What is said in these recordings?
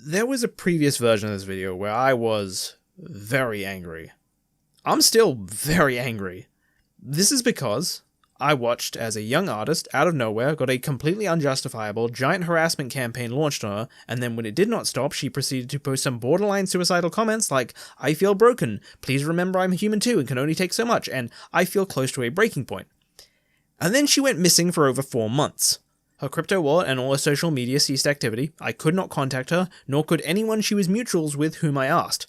There was a previous version of this video where I was very angry. I'm still very angry. This is because I watched as a young artist, out of nowhere, got a completely unjustifiable giant harassment campaign launched on her, and then when it did not stop, she proceeded to post some borderline suicidal comments like, "I feel broken, please remember I'm human too and can only take so much," and "I feel close to a breaking point." And then she went missing for over 4 months. Her crypto wallet and all her social media ceased activity. I could not contact her, nor could anyone she was mutuals with whom I asked.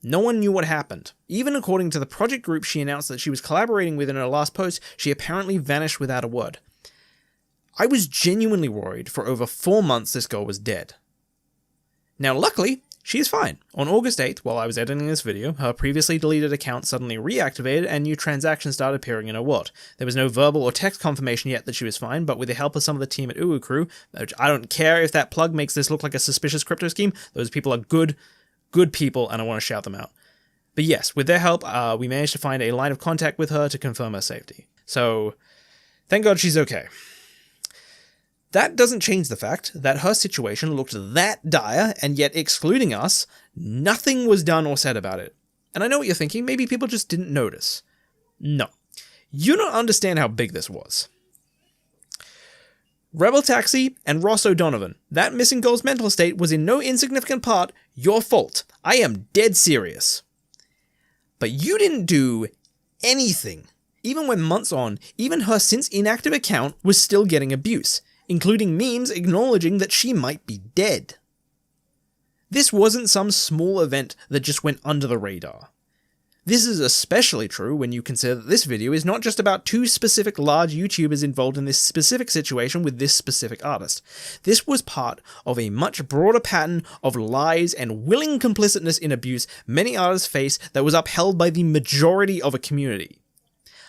No one knew what happened. Even according to the project group she announced that she was collaborating with in her last post, she apparently vanished without a word. I was genuinely worried for over 4 months this girl was dead. Now luckily, she is fine. On August 8th, while I was editing this video, her previously deleted account suddenly reactivated and new transactions started appearing in her wallet. There was no verbal or text confirmation yet that she was fine, but with the help of some of the team at Uwu Crew, which I don't care if that plug makes this look like a suspicious crypto scheme, those people are good people and I want to shout them out. But yes, with their help, we managed to find a line of contact with her to confirm her safety. So, thank God she's okay. That doesn't change the fact that her situation looked that dire, and yet excluding us, nothing was done or said about it. And I know what you're thinking, maybe people just didn't notice. No. You don't understand how big this was. Rebel Taxi and Ross O'Donovan, that missing girl's mental state was in no insignificant part your fault. I am dead serious. But you didn't do anything. Even when months on, even her since inactive account was still getting abuse, including memes acknowledging that she might be dead. This wasn't some small event that just went under the radar. This is especially true when you consider that this video is not just about 2 specific large YouTubers involved in this specific situation with this specific artist. This was part of a much broader pattern of lies and willing complicitness in abuse many artists face that was upheld by the majority of a community.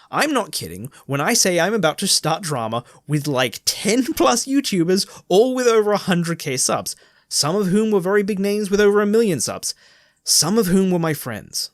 I'm not kidding when I say I'm about to start drama with like 10 plus YouTubers, all with over 100k subs, some of whom were very big names with over 1 million subs, some of whom were my friends.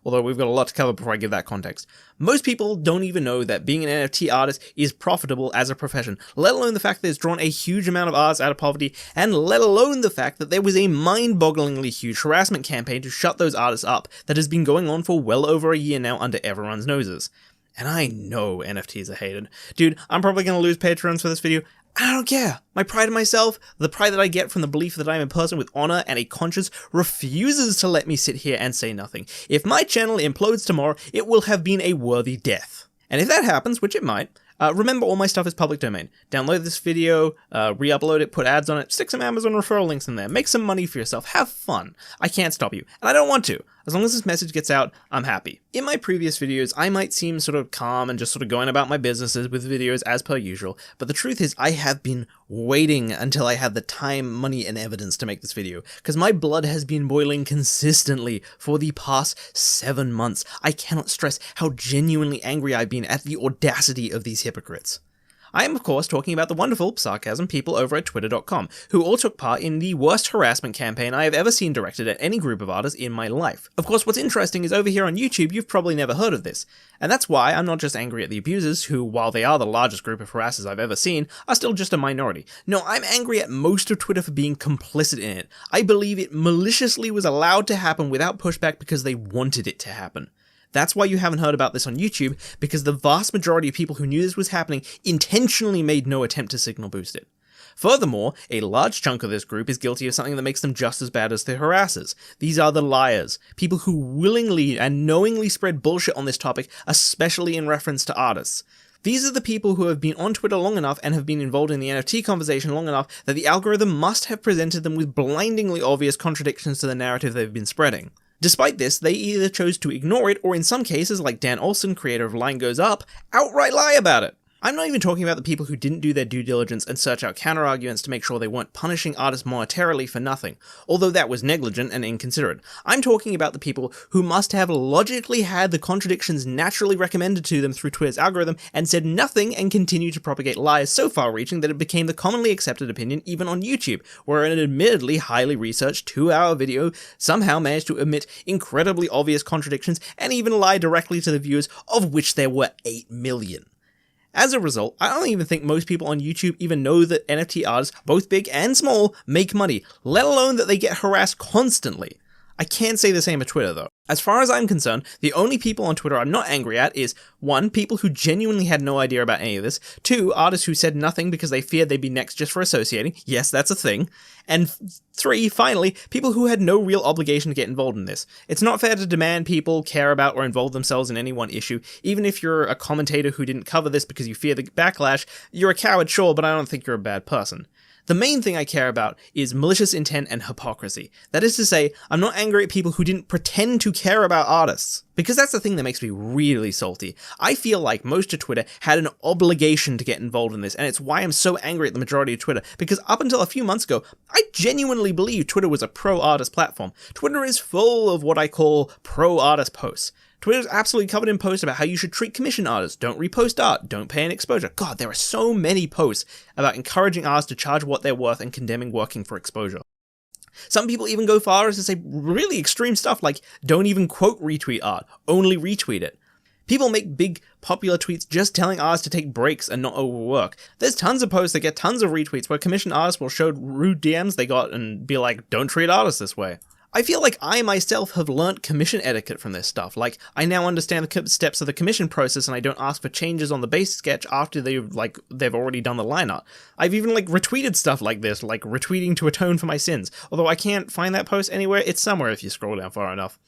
Although we've got a lot to cover before I give that context. Most people don't even know that being an NFT artist is profitable as a profession, let alone the fact that it's drawn a huge amount of artists out of poverty, and let alone the fact that there was a mind-bogglingly huge harassment campaign to shut those artists up that has been going on for well over a year now under everyone's noses. And I know NFTs are hated. Dude, I'm probably going to lose patrons for this video. I don't care. My pride in myself, the pride that I get from the belief that I'm a person with honor and a conscience, refuses to let me sit here and say nothing. If my channel implodes tomorrow, it will have been a worthy death. And if that happens, which it might, remember all my stuff is public domain. Download this video, re-upload it, put ads on it, stick some Amazon referral links in there, make some money for yourself, have fun. I can't stop you, and I don't want to. As long as this message gets out, I'm happy. In my previous videos, I might seem sort of calm and just sort of going about my businesses with videos as per usual, but the truth is I have been waiting until I had the time, money, and evidence to make this video, because my blood has been boiling consistently for the past 7 months. I cannot stress how genuinely angry I've been at the audacity of these hypocrites. I am, of course, talking about the wonderful sarcasm people over at twitter.com, who all took part in the worst harassment campaign I have ever seen directed at any group of artists in my life. Of course, what's interesting is over here on YouTube, you've probably never heard of this. And that's why I'm not just angry at the abusers, who, while they are the largest group of harassers I've ever seen, are still just a minority. No, I'm angry at most of Twitter for being complicit in it. I believe it maliciously was allowed to happen without pushback because they wanted it to happen. That's why you haven't heard about this on YouTube, because the vast majority of people who knew this was happening intentionally made no attempt to signal boost it. Furthermore, a large chunk of this group is guilty of something that makes them just as bad as the harassers. These are the liars, people who willingly and knowingly spread bullshit on this topic, especially in reference to artists. These are the people who have been on Twitter long enough and have been involved in the NFT conversation long enough that the algorithm must have presented them with blindingly obvious contradictions to the narrative they've been spreading. Despite this, they either chose to ignore it, or in some cases, like Dan Olson, creator of Line Goes Up, outright lie about it. I'm not even talking about the people who didn't do their due diligence and search out counter-arguments to make sure they weren't punishing artists monetarily for nothing, although that was negligent and inconsiderate. I'm talking about the people who must have logically had the contradictions naturally recommended to them through Twitter's algorithm and said nothing and continued to propagate lies so far-reaching that it became the commonly accepted opinion even on YouTube, where an admittedly highly researched 2-hour video somehow managed to omit incredibly obvious contradictions and even lie directly to the viewers, of which there were 8 million. As a result, I don't even think most people on YouTube even know that NFT artists, both big and small, make money, let alone that they get harassed constantly. I can't say the same of Twitter though. As far as I'm concerned, the only people on Twitter I'm not angry at is 1. People who genuinely had no idea about any of this, 2. Artists who said nothing because they feared they'd be next just for associating, yes, that's a thing, and 3. Finally, people who had no real obligation to get involved in this. It's not fair to demand people care about or involve themselves in any one issue, even if you're a commentator who didn't cover this because you fear the backlash. You're a coward, sure, but I don't think you're a bad person. The main thing I care about is malicious intent and hypocrisy. That is to say, I'm not angry at people who didn't pretend to care about artists, because that's the thing that makes me really salty. I feel like most of Twitter had an obligation to get involved in this, and it's why I'm so angry at the majority of Twitter, because up until a few months ago, I genuinely believed Twitter was a pro-artist platform. Twitter is full of what I call pro-artist posts. Twitter's absolutely covered in posts about how you should treat commission artists, don't repost art, don't pay an exposure. God, there are so many posts about encouraging artists to charge what they're worth and condemning working for exposure. Some people even go far as to say really extreme stuff like, don't even quote retweet art, only retweet it. People make big, popular tweets just telling artists to take breaks and not overwork. There's tons of posts that get tons of retweets where commissioned artists will show rude DMs they got and be like, don't treat artists this way. I feel like I myself have learnt commission etiquette from this stuff. Like, I now understand the steps of the commission process and I don't ask for changes on the base sketch after they've already done the line art. I've even retweeted stuff like this, like retweeting to atone for my sins. Although I can't find that post anywhere, it's somewhere if you scroll down far enough.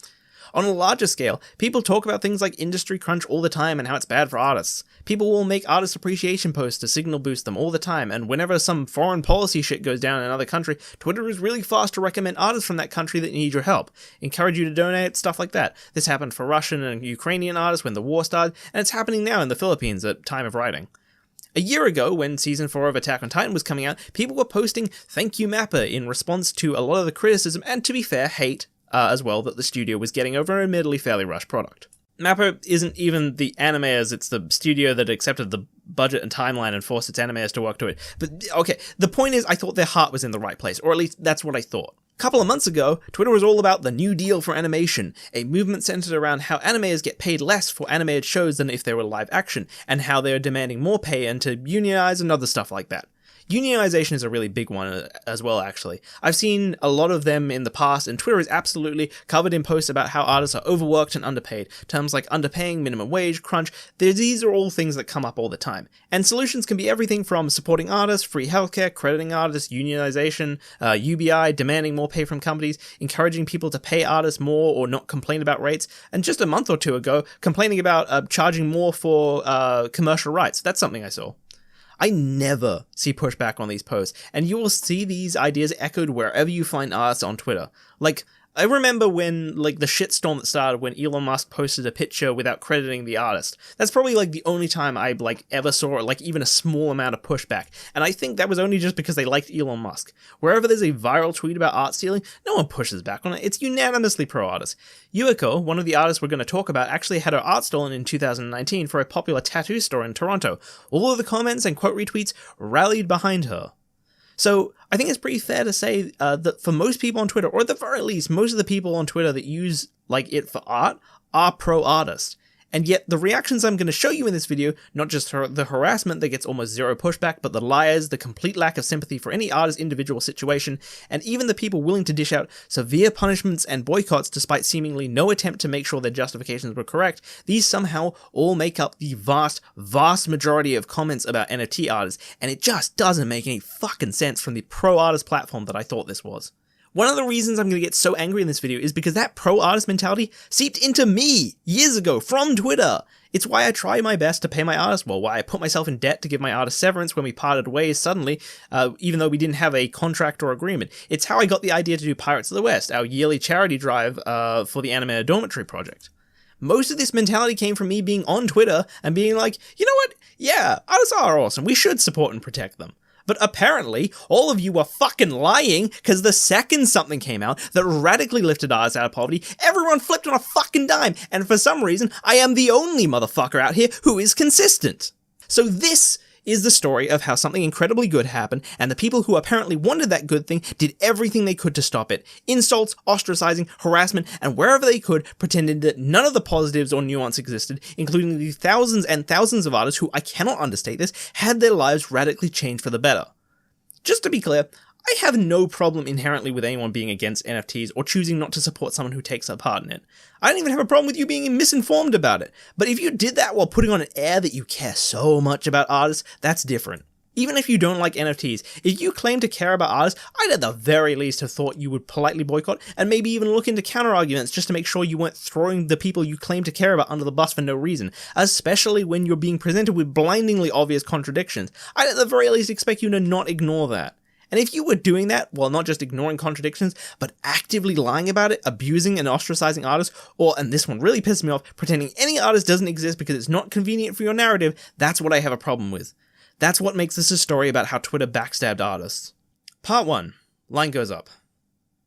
On a larger scale, people talk about things like industry crunch all the time and how it's bad for artists. People will make artist appreciation posts to signal boost them all the time, and whenever some foreign policy shit goes down in another country, Twitter is really fast to recommend artists from that country that need your help, encourage you to donate, stuff like that. This happened for Russian and Ukrainian artists when the war started, and it's happening now in the Philippines at time of writing. A year ago, when Season 4 of Attack on Titan was coming out, people were posting "Thank you Mappa" in response to a lot of the criticism, and to be fair, hate, as well, that the studio was getting over an admittedly fairly rushed product. Mappa isn't even the animators, it's the studio that accepted the budget and timeline and forced its animators to work to it. But, okay, the point is, I thought their heart was in the right place, or at least that's what I thought. A couple of months ago, Twitter was all about the New Deal for animation, a movement centered around how animators get paid less for animated shows than if they were live action, and how they are demanding more pay and to unionize and other stuff like that. Unionization is a really big one as well, actually. I've seen a lot of them in the past, and Twitter is absolutely covered in posts about how artists are overworked and underpaid. Terms like underpaying, minimum wage, crunch, these are all things that come up all the time. And solutions can be everything from supporting artists, free healthcare, crediting artists, unionization, UBI, demanding more pay from companies, encouraging people to pay artists more or not complain about rates, and just a month or two ago, complaining about charging more for commercial rights. That's something I saw. I never see pushback on these posts, and you will see these ideas echoed wherever you find artists on Twitter. Like, I remember when, the shitstorm that started when Elon Musk posted a picture without crediting the artist. That's probably, the only time I, ever saw, even a small amount of pushback. And I think that was only just because they liked Elon Musk. Wherever there's a viral tweet about art stealing, no one pushes back on it. It's unanimously pro-artist. Yuiko, one of the artists we're going to talk about, actually had her art stolen in 2019 for a popular tattoo store in Toronto. All of the comments and quote retweets rallied behind her. So, I think it's pretty fair to say that for most people on Twitter, or at the very least, most of the people on Twitter that use, it for art, are pro-artist. And yet, the reactions I'm going to show you in this video, not just the harassment that gets almost zero pushback, but the liars, the complete lack of sympathy for any artist's individual situation, and even the people willing to dish out severe punishments and boycotts despite seemingly no attempt to make sure their justifications were correct, these somehow all make up the vast, vast majority of comments about NFT artists, and it just doesn't make any fucking sense from the pro-artist platform that I thought this was. One of the reasons I'm going to get so angry in this video is because that pro-artist mentality seeped into me years ago from Twitter. It's why I try my best to pay my artists well, why I put myself in debt to give my artist severance when we parted ways suddenly, even though we didn't have a contract or agreement. It's how I got the idea to do Pirates of the West, our yearly charity drive for the Animated Dormitory project. Most of this mentality came from me being on Twitter and being like, you know what? Yeah, artists are awesome. We should support and protect them. But apparently, all of you were fucking lying, because the second something came out that radically lifted artists out of poverty, everyone flipped on a fucking dime, and for some reason, I am the only motherfucker out here who is consistent. So this is the story of how something incredibly good happened, and the people who apparently wanted that good thing did everything they could to stop it. Insults, ostracizing, harassment, and wherever they could, pretended that none of the positives or nuance existed, including the thousands and thousands of artists who, I cannot understate this, had their lives radically changed for the better. Just to be clear, I have no problem inherently with anyone being against NFTs or choosing not to support someone who takes a part in it. I don't even have a problem with you being misinformed about it. But if you did that while putting on an air that you care so much about artists, that's different. Even if you don't like NFTs, if you claim to care about artists, I'd at the very least have thought you would politely boycott and maybe even look into counter-arguments just to make sure you weren't throwing the people you claim to care about under the bus for no reason, especially when you're being presented with blindingly obvious contradictions. I'd at the very least expect you to not ignore that. And if you were doing that, while not just ignoring contradictions, but actively lying about it, abusing and ostracizing artists, or, and this one really pisses me off, pretending any artist doesn't exist because it's not convenient for your narrative, that's what I have a problem with. That's what makes this a story about how Twitter backstabbed artists. Part 1. Line goes up.